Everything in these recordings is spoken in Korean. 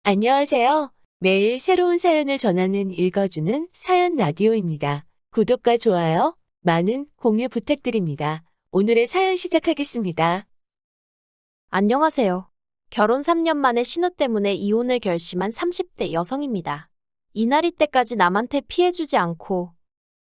안녕하세요. 매일 새로운 사연을 전하는 읽어주는 사연 라디오입니다. 구독과 좋아요, 많은 공유 부탁드립니다. 오늘의 사연 시작하겠습니다. 안녕하세요. 결혼 3년 만에 신호 때문에 이혼을 결심한 30대 여성입니다. 이날이 때까지 남한테 피해주지 않고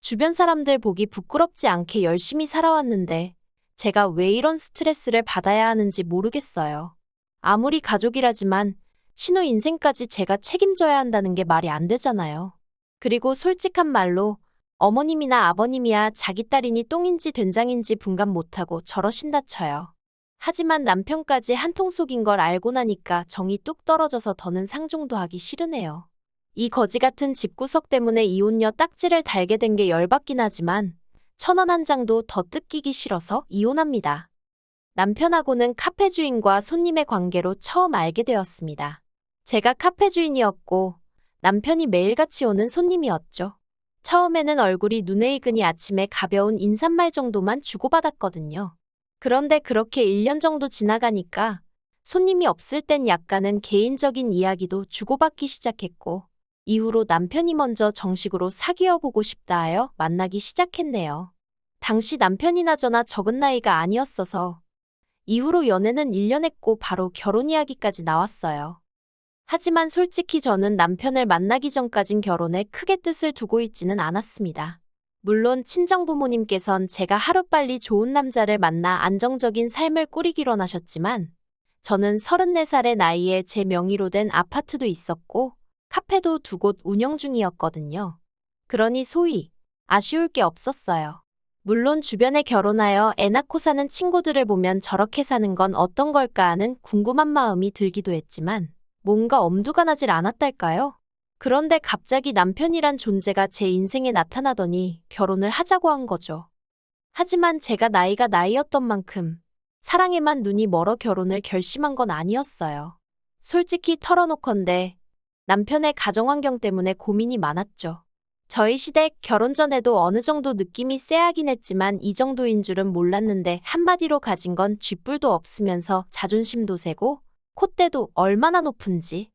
주변 사람들 보기 부끄럽지 않게 열심히 살아왔는데 제가 왜 이런 스트레스를 받아야 하는지 모르겠어요. 아무리 가족이라지만 신우 인생까지 제가 책임져야 한다는 게 말이 안 되잖아요. 그리고 솔직한 말로 어머님이나 아버님이야 자기 딸이니 똥인지 된장인지 분간 못하고 저러신다 쳐요. 하지만 남편까지 한통 속인 걸 알고 나니까 정이 뚝 떨어져서 더는 상종도 하기 싫으네요. 이 거지 같은 집구석 때문에 이혼녀 딱지를 달게 된 게 열받긴 하지만 1,000원 한 장도 더 뜯기기 싫어서 이혼합니다. 남편하고는 카페 주인과 손님의 관계로 처음 알게 되었습니다. 제가 카페 주인이었고 남편이 매일같이 오는 손님이었죠. 처음에는 얼굴이 눈에 익으니 아침에 가벼운 인사말 정도만 주고받았거든요. 그런데 그렇게 1년 정도 지나가니까 손님이 없을 땐 약간은 개인적인 이야기도 주고받기 시작했고 이후로 남편이 먼저 정식으로 사귀어보고 싶다 하여 만나기 시작했네요. 당시 남편이나 저나 적은 나이가 아니었어서 이후로 연애는 1년 했고 바로 결혼 이야기까지 나왔어요. 하지만 솔직히 저는 남편을 만나기 전까진 결혼에 크게 뜻을 두고 있지는 않았습니다. 물론 친정부모님께선 제가 하루빨리 좋은 남자를 만나 안정적인 삶을 꾸리기로 하셨지만 저는 34살의 나이에 제 명의로 된 아파트도 있었고 카페도 2곳 운영 중이었거든요. 그러니 소위 아쉬울 게 없었어요. 물론 주변에 결혼하여 애 낳고 사는 친구들을 보면 저렇게 사는 건 어떤 걸까 하는 궁금한 마음이 들기도 했지만 뭔가 엄두가 나질 않았달까요? 그런데 갑자기 남편이란 존재가 제 인생에 나타나더니 결혼을 하자고 한 거죠. 하지만 제가 나이가 나이였던 만큼 사랑에만 눈이 멀어 결혼을 결심한 건 아니었어요. 솔직히 털어놓건대 남편의 가정환경 때문에 고민이 많았죠. 저희 시댁 결혼 전에도 어느 정도 느낌이 쎄하긴 했지만 이 정도인 줄은 몰랐는데 한마디로 가진 건 쥐뿔도 없으면서 자존심도 세고 콧대도 얼마나 높은지.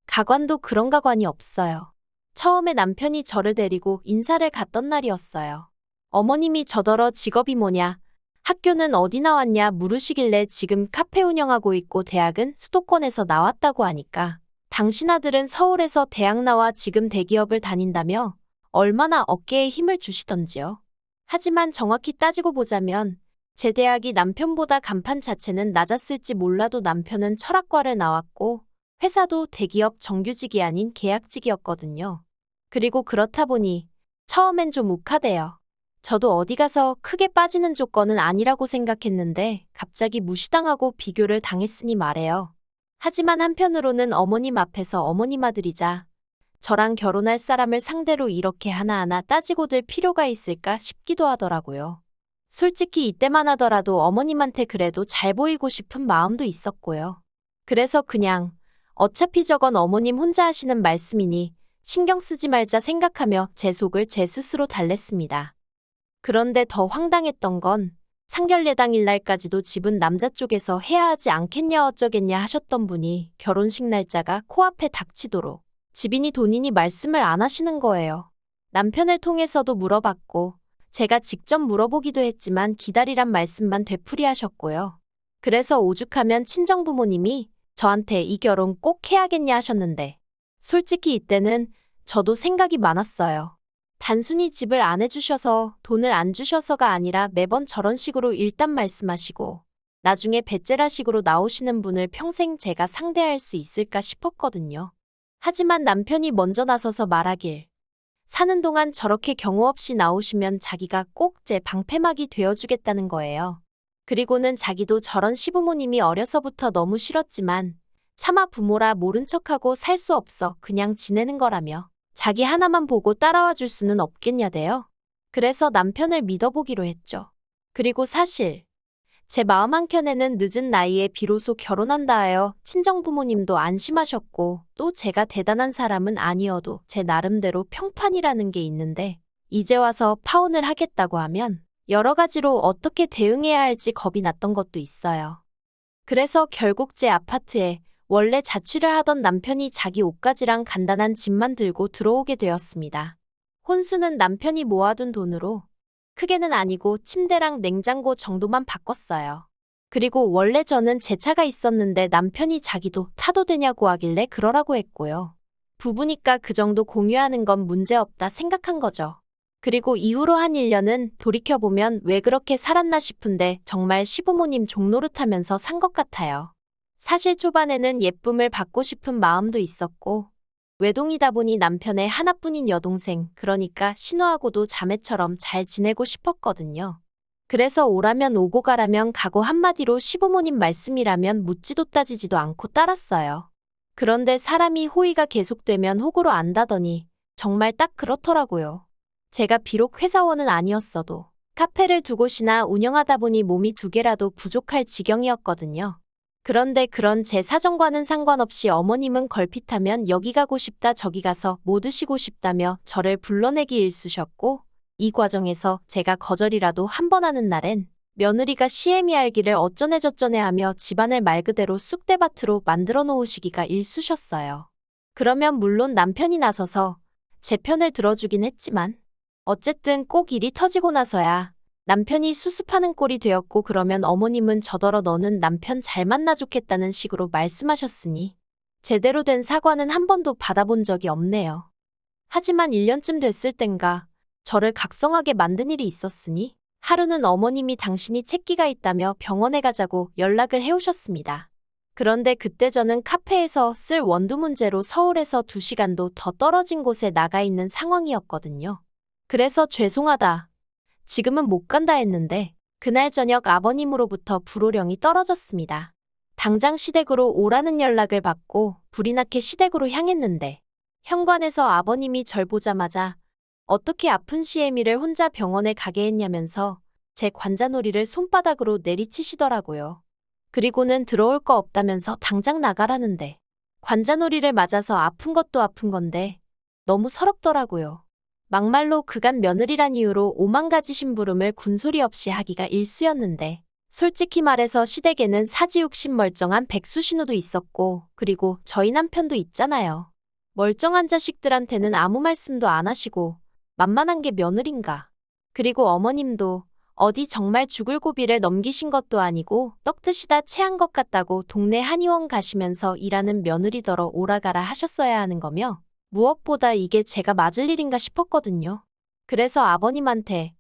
가관도 그런 가관이 없어요. 처음에 남편이 저를 데리고 인사를 갔던 날이었어요. 어머님이 저더러 직업이 뭐냐, 학교는 어디 나왔냐 물으시길래 지금 카페 운영하고 있고 대학은 수도권에서 나왔다고 하니까 당신 아들은 서울에서 대학 나와 지금 대기업을 다닌다며 얼마나 어깨에 힘을 주시던지요. 하지만 정확히 따지고 보자면 제 대학이 남편보다 간판 자체는 낮았을지 몰라도 남편은 철학과를 나왔고 회사도 대기업 정규직이 아닌 계약직이었거든요. 그리고 그렇다 보니 처음엔 좀 욱하대요. 저도 어디 가서 크게 빠지는 조건은 아니라고 생각했는데 갑자기 무시당하고 비교를 당했으니 말해요. 하지만 한편으로는 어머님 앞에서 어머님 아들이자 저랑 결혼할 사람을 상대로 이렇게 하나하나 따지고 들 필요가 있을까 싶기도 하더라고요. 솔직히 이때만 하더라도 어머님한테 그래도 잘 보이고 싶은 마음도 있었고요. 그래서 그냥 어차피 저건 어머님 혼자 하시는 말씀이니 신경 쓰지 말자 생각하며 제 속을 제 스스로 달랬습니다. 그런데 더 황당했던 건 상견례당 일날까지도 집은 남자 쪽에서 해야 하지 않겠냐 어쩌겠냐 하셨던 분이 결혼식 날짜가 코앞에 닥치도록 집이니 돈이니 말씀을 안 하시는 거예요. 남편을 통해서도 물어봤고 제가 직접 물어보기도 했지만 기다리란 말씀만 되풀이하셨고요. 그래서 오죽하면 친정부모님이 저한테 이 결혼 꼭 해야겠냐 하셨는데 솔직히 이때는 저도 생각이 많았어요. 단순히 집을 안 해주셔서 돈을 안 주셔서가 아니라 매번 저런 식으로 일단 말씀하시고 나중에 배째라식으로 나오시는 분을 평생 제가 상대할 수 있을까 싶었거든요. 하지만 남편이 먼저 나서서 말하길 사는 동안 저렇게 경우 없이 나오시면 자기가 꼭 제 방패막이 되어주겠다는 거예요. 그리고는 자기도 저런 시부모님이 어려서부터 너무 싫었지만 차마 부모라 모른 척하고 살 수 없어 그냥 지내는 거라며 자기 하나만 보고 따라와 줄 수는 없겠냐대요. 그래서 남편을 믿어보기로 했죠. 그리고 사실 제 마음 한켠에는 늦은 나이에 비로소 결혼한다 하여 친정부모님도 안심하셨고 또 제가 대단한 사람은 아니어도 제 나름대로 평판이라는 게 있는데 이제 와서 파혼을 하겠다고 하면 여러 가지로 어떻게 대응해야 할지 겁이 났던 것도 있어요. 그래서 결국 제 아파트에 원래 자취를 하던 남편이 자기 옷가지랑 간단한 짐만 들고 들어오게 되었습니다. 혼수는 남편이 모아둔 돈으로 크게는 아니고 침대랑 냉장고 정도만 바꿨어요. 그리고 원래 저는 제 차가 있었는데 남편이 자기도 타도 되냐고 하길래 그러라고 했고요. 부부니까 그 정도 공유하는 건 문제없다 생각한 거죠. 그리고 이후로 한 1년은 돌이켜보면 왜 그렇게 살았나 싶은데 정말 시부모님 종노릇하면서 산 것 같아요. 사실 초반에는 예쁨을 받고 싶은 마음도 있었고 외동이다 보니 남편의 하나뿐인 여동생, 그러니까 신우하고도 자매처럼 잘 지내고 싶었거든요. 그래서 오라면 오고 가라면 가고 한마디로 시부모님 말씀이라면 묻지도 따지지도 않고 따랐어요. 그런데 사람이 호의가 계속되면 호구로 안다더니 정말 딱 그렇더라고요. 제가 비록 회사원은 아니었어도 카페를 두 곳이나 운영하다 보니 몸이 두 개라도 부족할 지경이었거든요. 그런데 그런 제 사정과는 상관없이 어머님은 걸핏하면 여기 가고 싶다 저기 가서 뭐 드시고 싶다며 저를 불러내기 일쑤셨고 이 과정에서 제가 거절이라도 한 번 하는 날엔 며느리가 시애미 알기를 어쩌네 저쩌네 하며 집안을 말 그대로 쑥대밭으로 만들어 놓으시기가 일쑤셨어요. 그러면 물론 남편이 나서서 제 편을 들어주긴 했지만 어쨌든 꼭 일이 터지고 나서야 남편이 수습하는 꼴이 되었고 그러면 어머님은 저더러 너는 남편 잘 만나 좋겠다는 식으로 말씀하셨으니 제대로 된 사과는 한 번도 받아본 적이 없네요. 하지만 1년쯤 됐을 땐가 저를 각성하게 만든 일이 있었으니 하루는 어머님이 당신이 책기가 있다며 병원에 가자고 연락을 해오셨습니다. 그런데 그때 저는 카페에서 쓸 원두 문제로 서울에서 2시간도 더 떨어진 곳에 나가 있는 상황이었거든요. 그래서 죄송하다. 지금은 못 간다 했는데 그날 저녁 아버님으로부터 불호령이 떨어졌습니다. 당장 시댁으로 오라는 연락을 받고 불이 나게 시댁으로 향했는데 현관에서 아버님이 절 보자마자 어떻게 아픈 시애미를 혼자 병원에 가게 했냐면서 제 관자놀이를 손바닥으로 내리치시더라고요. 그리고는 들어올 거 없다면서 당장 나가라는데 관자놀이를 맞아서 아픈 것도 아픈 건데 너무 서럽더라고요. 막말로 그간 며느리란 이유로 5만 가지 심부름을 군소리 없이 하기가 일쑤였는데 솔직히 말해서 시댁에는 사지육신 멀쩡한 백수신우도 있었고 그리고 저희 남편도 있잖아요. 멀쩡한 자식들한테는 아무 말씀도 안 하시고 만만한 게 며느린가. 그리고 어머님도 어디 정말 죽을 고비를 넘기신 것도 아니고 떡 드시다 체한 것 같다고 동네 한의원 가시면서 일하는 며느리더러 오라가라 하셨어야 하는 거며 무엇보다 이게 제가 맞을 일인가 싶었거든요. 그래서 아버님한테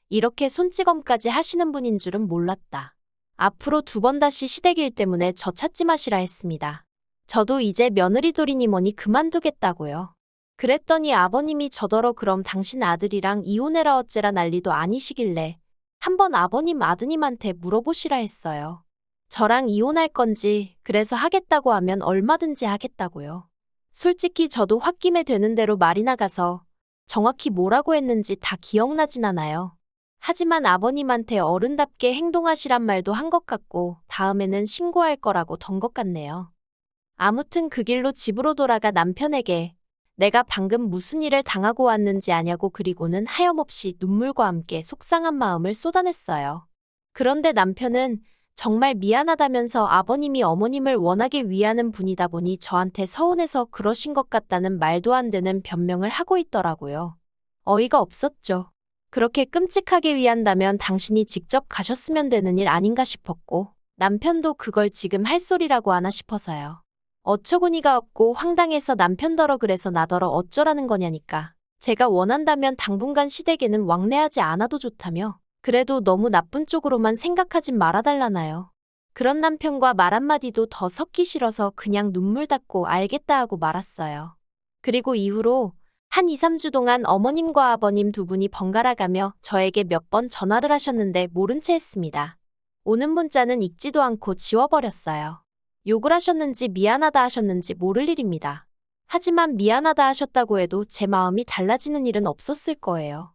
이렇게 손찌검까지 하시는 분인 줄은 몰랐다. 앞으로 2번 다시 시댁 일 때문에 저 찾지 마시라 했습니다. 저도 이제 며느리 돌이니 뭐니 그만두겠다고요. 그랬더니 아버님이 저더러 그럼 당신 아들이랑 이혼해라 어째라 난리도 아니시길래 한번 아버님 아드님한테 물어보시라 했어요. 저랑 이혼할 건지 그래서 하겠다고 하면 얼마든지 하겠다고요. 솔직히 저도 홧김에 되는 대로 말이 나가서 정확히 뭐라고 했는지 다 기억나진 않아요. 하지만 아버님한테 어른답게 행동하시란 말도 한 것 같고 다음에는 신고할 거라고 던 것 같네요. 아무튼 그 길로 집으로 돌아가 남편에게 내가 방금 무슨 일을 당하고 왔는지 아냐고 그리고는 하염없이 눈물과 함께 속상한 마음을 쏟아냈어요. 그런데 남편은 정말 미안하다면서 아버님이 어머님을 워낙에 위하는 분이다 보니 저한테 서운해서 그러신 것 같다는 말도 안 되는 변명을 하고 있더라고요. 어이가 없었죠. 그렇게 끔찍하게 위한다면 당신이 직접 가셨으면 되는 일 아닌가 싶었고 남편도 그걸 지금 할 소리라고 하나 싶어서요. 어처구니가 없고 황당해서 남편더러 그래서 나더러 어쩌라는 거냐니까. 제가 원한다면 당분간 시댁에는 왕래하지 않아도 좋다며 그래도 너무 나쁜 쪽으로만 생각하진 말아달라나요. 그런 남편과 말 한마디도 더 섞기 싫어서 그냥 눈물 닦고 알겠다 하고 말았어요. 그리고 이후로 한 2, 3주 동안 어머님과 아버님 두 분이 번갈아 가며 저에게 몇 번 전화를 하셨는데 모른 채 했습니다. 오는 문자는 읽지도 않고 지워버렸어요. 욕을 하셨는지 미안하다 하셨는지 모를 일입니다. 하지만 미안하다 하셨다고 해도 제 마음이 달라지는 일은 없었을 거예요.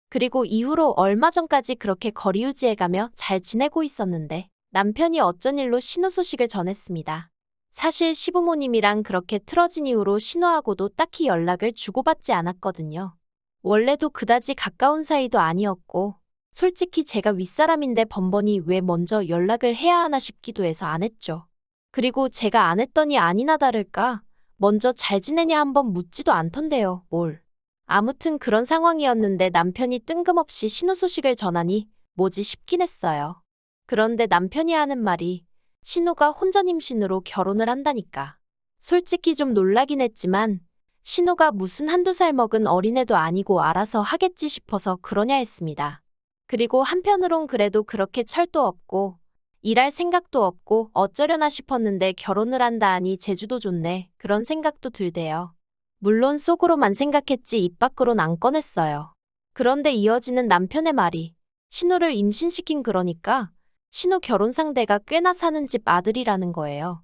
그리고 이후로 얼마 전까지 그렇게 거리 유지해가며 잘 지내고 있었는데 남편이 어쩐 일로 신우 소식을 전했습니다. 사실 시부모님이랑 그렇게 틀어진 이후로 신우하고도 딱히 연락을 주고받지 않았거든요. 원래도 그다지 가까운 사이도 아니었고 솔직히 제가 윗사람인데 번번이 왜 먼저 연락을 해야 하나 싶기도 해서 안 했죠. 그리고 제가 안 했더니 아니나 다를까 먼저 잘 지내냐 한번 묻지도 않던데요. 뭘. 아무튼 그런 상황이었는데 남편이 뜬금없이 신우 소식을 전하니 뭐지 싶긴 했어요. 그런데 남편이 하는 말이 신우가 혼전 임신으로 결혼을 한다니까. 솔직히 좀 놀라긴 했지만 신우가 무슨 한두 살 먹은 어린애도 아니고 알아서 하겠지 싶어서 그러냐 했습니다. 그리고 한편으론 그래도 그렇게 철도 없고 일할 생각도 없고 어쩌려나 싶었는데 결혼을 한다 하니 제주도 좋네. 그런 생각도 들대요. 물론 속으로만 생각했지 입 밖으론 안 꺼냈어요. 그런데 이어지는 남편의 말이 신우를 임신시킨 그러니까 신우 결혼 상대가 꽤나 사는 집 아들이라는 거예요.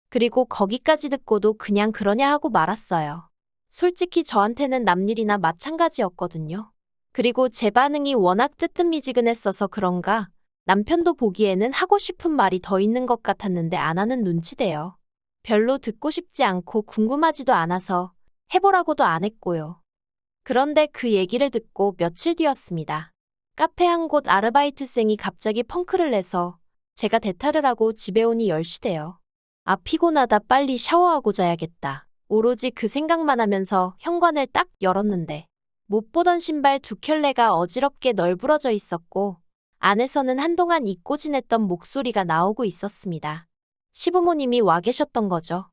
그리고 거기까지 듣고도 그냥 그러냐 하고 말았어요. 솔직히 저한테는 남일이나 마찬가지였거든요. 그리고 제 반응이 워낙 뜨뜻미지근했어서 그런가 남편도 보기에는 하고 싶은 말이 더 있는 것 같았는데 안 하는 눈치대요. 별로 듣고 싶지 않고 궁금하지도 않아서 해보라고도 안 했고요. 그런데 그 얘기를 듣고 며칠 뒤였습니다. 카페 한 곳 아르바이트생이 갑자기 펑크를 내서 제가 대타를 하고 집에 오니 10시 돼요. 아, 피곤하다. 빨리 샤워하고 자야겠다. 오로지 그 생각만 하면서 현관을 딱 열었는데 못 보던 신발 두 켤레가 어지럽게 널브러져 있었고 안에서는 한동안 잊고 지냈던 목소리가 나오고 있었습니다. 시부모님이 와 계셨던 거죠.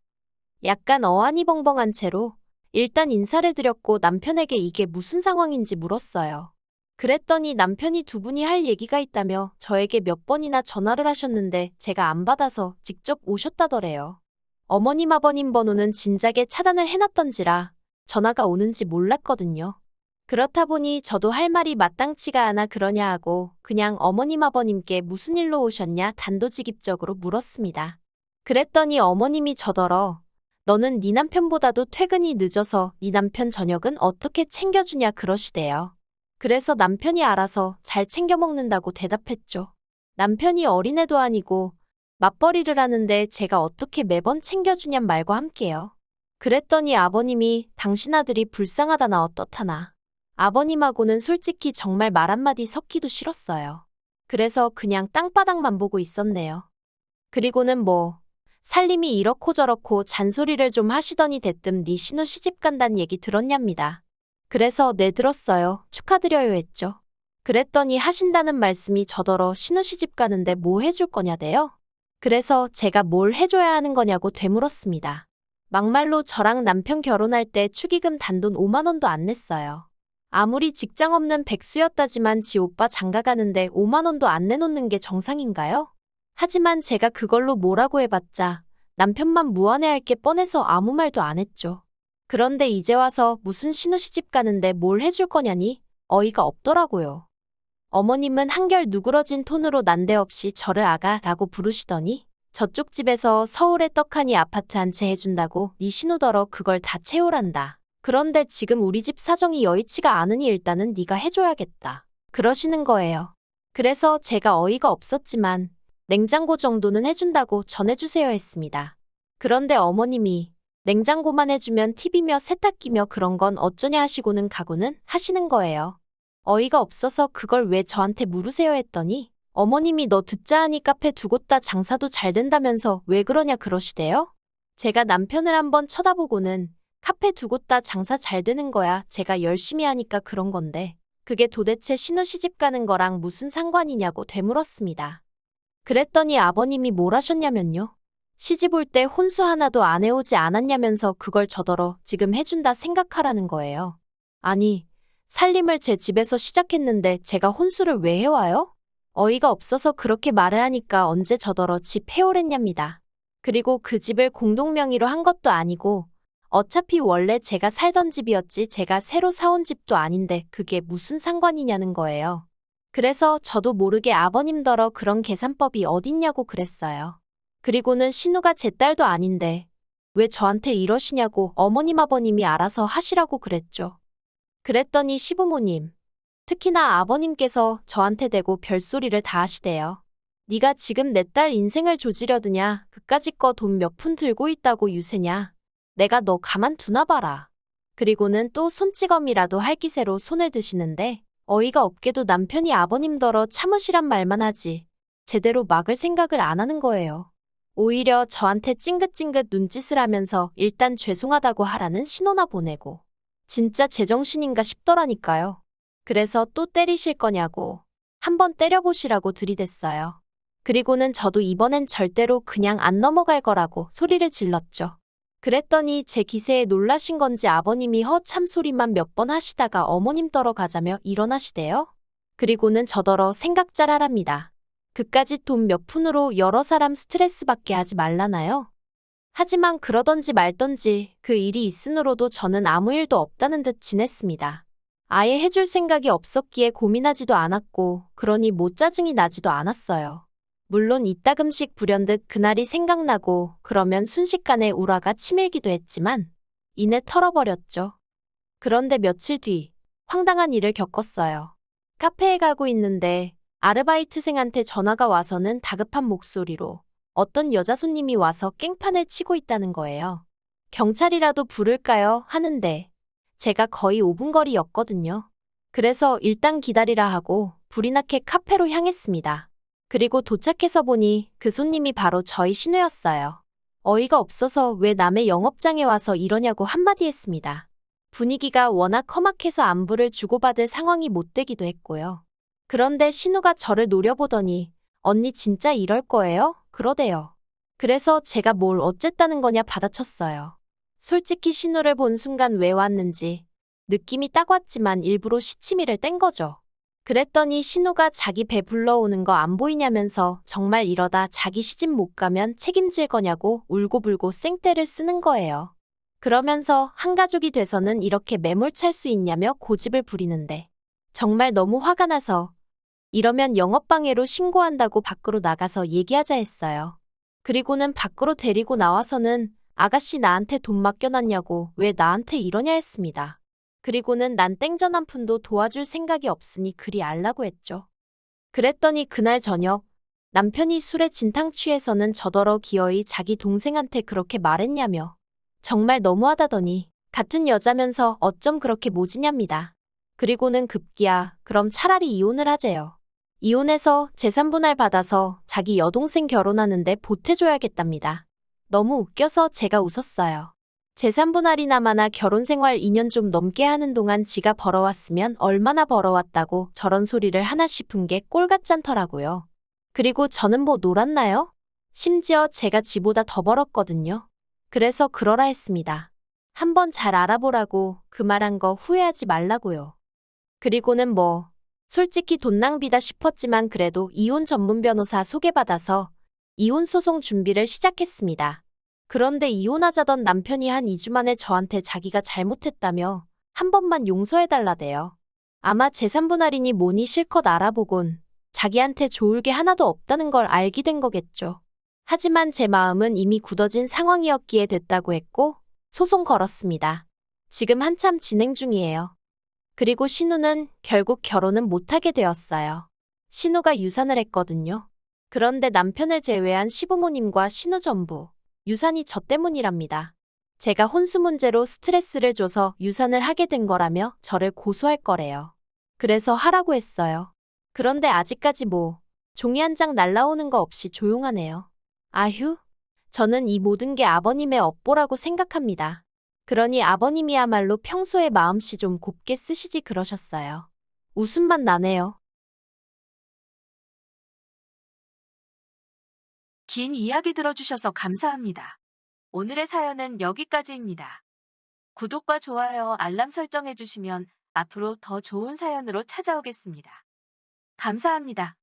약간 어안이 벙벙한 채로 일단 인사를 드렸고 남편에게 이게 무슨 상황인지 물었어요. 그랬더니 남편이 두 분이 할 얘기가 있다며 저에게 몇 번이나 전화를 하셨는데 제가 안 받아서 직접 오셨다더래요. 어머님 아버님 번호는 진작에 차단을 해놨던지라 전화가 오는지 몰랐거든요. 그렇다 보니 저도 할 말이 마땅치가 않아 그러냐 하고 그냥 어머님 아버님께 무슨 일로 오셨냐 단도직입적으로 물었습니다. 그랬더니 어머님이 저더러 너는 네 남편보다도 퇴근이 늦어서 네 남편 저녁은 어떻게 챙겨주냐 그러시대요. 그래서 남편이 알아서 잘 챙겨 먹는다고 대답했죠. 남편이 어린애도 아니고 맞벌이를 하는데 제가 어떻게 매번 챙겨주냔 말과 함께요. 그랬더니 아버님이 당신 아들이 불쌍하다나 어떻다나. 아버님하고는 솔직히 정말 말 한마디 섞기도 싫었어요. 그래서 그냥 땅바닥만 보고 있었네요. 그리고는 뭐 살림이 이렇고 저렇고 잔소리를 좀 하시더니 대뜸 네 신우 시집 간단 얘기 들었냐입니다. 그래서 네 들었어요. 축하드려요 했죠. 그랬더니 하신다는 말씀이 저더러 신우 시집 가는데 뭐 해줄 거냐대요. 그래서 제가 뭘 해줘야 하는 거냐고 되물었습니다. 막말로 저랑 남편 결혼할 때 축의금 단돈 5만 원도 안 냈어요. 아무리 직장 없는 백수였다지만 지 오빠 장가 가는데 5만 원도 안 내놓는 게 정상인가요? 하지만 제가 그걸로 뭐라고 해봤자 남편만 무안해할 게 뻔해서 아무 말도 안 했죠. 그런데 이제 와서 무슨 신우 시집 가는데 뭘 해줄 거냐니 어이가 없더라고요. 어머님은 한결 누그러진 톤으로 난데없이 저를 아가라고 부르시더니 저쪽 집에서 서울에 떡하니 아파트 한 채 해준다고 네 신우더러 그걸 다 채우란다. 그런데 지금 우리 집 사정이 여의치가 않으니 일단은 네가 해줘야겠다. 그러시는 거예요. 그래서 제가 어이가 없었지만 냉장고 정도는 해준다고 전해주세요 했습니다. 그런데 어머님이 냉장고만 해주면 TV며 세탁기며 그런 건 어쩌냐 하시고는 가고는 하시는 거예요. 어이가 없어서 그걸 왜 저한테 물으세요 했더니 어머님이 너 듣자 하니 카페 두 곳 다 장사도 잘 된다면서 왜 그러냐 그러시대요. 제가 남편을 한번 쳐다보고는 카페 두 곳 다 장사 잘 되는 거야. 제가 열심히 하니까 그런 건데 그게 도대체 신우 시집 가는 거랑 무슨 상관이냐고 되물었습니다. 그랬더니 아버님이 뭘 하셨냐면요. 시집 올 때 혼수 하나도 안 해오지 않았냐면서 그걸 저더러 지금 해준다 생각하라는 거예요. 아니, 살림을 제 집에서 시작했는데 제가 혼수를 왜 해와요? 어이가 없어서 그렇게 말을 하니까 언제 저더러 집 해오랬냐입니다. 그리고 그 집을 공동명의로 한 것도 아니고 어차피 원래 제가 살던 집이었지 제가 새로 사온 집도 아닌데 그게 무슨 상관이냐는 거예요. 그래서 저도 모르게 아버님더러 그런 계산법이 어딨냐고 그랬어요. 그리고는 신우가 제 딸도 아닌데 왜 저한테 이러시냐고 어머님 아버님이 알아서 하시라고 그랬죠. 그랬더니 시부모님, 특히나 아버님께서 저한테 대고 별소리를 다 하시대요. 네가 지금 내 딸 인생을 조지려드냐? 그까짓 거 돈 몇 푼 들고 있다고 유세냐? 내가 너 가만 두나 봐라. 그리고는 또 손찌검이라도 할 기세로 손을 드시는데 어이가 없게도 남편이 아버님더러 참으시란 말만 하지 제대로 막을 생각을 안 하는 거예요. 오히려 저한테 찡긋찡긋 눈짓을 하면서 일단 죄송하다고 하라는 신호나 보내고. 진짜 제정신인가 싶더라니까요. 그래서 또 때리실 거냐고 한번 때려보시라고 들이댔어요. 그리고는 저도 이번엔 절대로 그냥 안 넘어갈 거라고 소리를 질렀죠. 그랬더니 제 기세에 놀라신 건지 아버님이 허참 소리만 몇 번 하시다가 어머님 떨어 가자며 일어나시대요. 그리고는 저더러 생각 잘 하랍니다. 그까짓 돈 몇 푼으로 여러 사람 스트레스 받게 하지 말라나요? 하지만 그러던지 말던지 그 일이 있으므로도 저는 아무 일도 없다는 듯 지냈습니다. 아예 해줄 생각이 없었기에 고민하지도 않았고 그러니 뭐 짜증이 나지도 않았어요. 물론 이따금씩 불현듯 그날이 생각나고 그러면 순식간에 울화가 치밀기도 했지만 이내 털어버렸죠. 그런데 며칠 뒤 황당한 일을 겪었어요. 카페에 가고 있는데 아르바이트생한테 전화가 와서는 다급한 목소리로 어떤 여자 손님이 와서 깽판을 치고 있다는 거예요. 경찰이라도 부를까요? 하는데 제가 거의 5분 거리였거든요. 그래서 일단 기다리라 하고 불이 나게 카페로 향했습니다. 그리고 도착해서 보니 그 손님이 바로 저희 신우였어요. 어이가 없어서 왜 남의 영업장에 와서 이러냐고 한마디 했습니다. 분위기가 워낙 험악해서 안부를 주고받을 상황이 못 되기도 했고요. 그런데 신우가 저를 노려보더니 언니 진짜 이럴 거예요? 그러대요. 그래서 제가 뭘 어쨌다는 거냐 받아쳤어요. 솔직히 신우를 본 순간 왜 왔는지 느낌이 딱 왔지만 일부러 시치미를 뗀 거죠. 그랬더니 신우가 자기 배 불러오는 거 안 보이냐면서 정말 이러다 자기 시집 못 가면 책임질 거냐고 울고불고 쌩떼를 쓰는 거예요. 그러면서 한 가족이 돼서는 이렇게 매몰찰 수 있냐며 고집을 부리는데 정말 너무 화가 나서 이러면 영업방해로 신고한다고 밖으로 나가서 얘기하자 했어요. 그리고는 밖으로 데리고 나와서는 아가씨 나한테 돈 맡겨놨냐고 왜 나한테 이러냐 했습니다. 그리고는 난 땡전 한 푼도 도와줄 생각이 없으니 그리 알라고 했죠. 그랬더니 그날 저녁 남편이 술에 진탕 취해서는 저더러 기어이 자기 동생한테 그렇게 말했냐며 정말 너무하다더니 같은 여자면서 어쩜 그렇게 모지냐입니다. 그리고는 급기야 그럼 차라리 이혼을 하재요. 이혼해서 재산 분할 받아서 자기 여동생 결혼하는데 보태줘야겠답니다. 너무 웃겨서 제가 웃었어요. 재산 분할이나마나 결혼 생활 2년 좀 넘게 하는 동안 지가 벌어왔으면 얼마나 벌어왔다고 저런 소리를 하나 싶은 게 꼴 같지 않더라고요. 그리고 저는 뭐 놀았나요? 심지어 제가 지보다 더 벌었거든요. 그래서 그러라 했습니다. 한번 잘 알아보라고 그 말한 거 후회하지 말라고요. 그리고는 뭐 솔직히 돈 낭비다 싶었지만 그래도 이혼 전문 변호사 소개받아서 이혼 소송 준비를 시작했습니다. 그런데 이혼하자던 남편이 한 2주 만에 저한테 자기가 잘못했다며 한 번만 용서해달라대요. 아마 재산 분할이니 뭐니 실컷 알아보곤 자기한테 좋을 게 하나도 없다는 걸 알게 된 거겠죠. 하지만 제 마음은 이미 굳어진 상황이었기에 됐다고 했고 소송 걸었습니다. 지금 한참 진행 중이에요. 그리고 신우는 결국 결혼은 못하게 되었어요. 신우가 유산을 했거든요. 그런데 남편을 제외한 시부모님과 신우 전부 유산이 저 때문이랍니다. 제가 혼수 문제로 스트레스를 줘서 유산을 하게 된 거라며 저를 고소할 거래요. 그래서 하라고 했어요. 그런데 아직까지 뭐 종이 한 장 날라오는 거 없이 조용하네요. 아휴, 저는 이 모든 게 아버님의 업보라고 생각합니다. 그러니 아버님이야말로 평소에 마음씨 좀 곱게 쓰시지 그러셨어요. 웃음만 나네요. 긴 이야기 들어주셔서 감사합니다. 오늘의 사연은 여기까지입니다. 구독과 좋아요, 알람 설정해주시면 앞으로 더 좋은 사연으로 찾아오겠습니다. 감사합니다.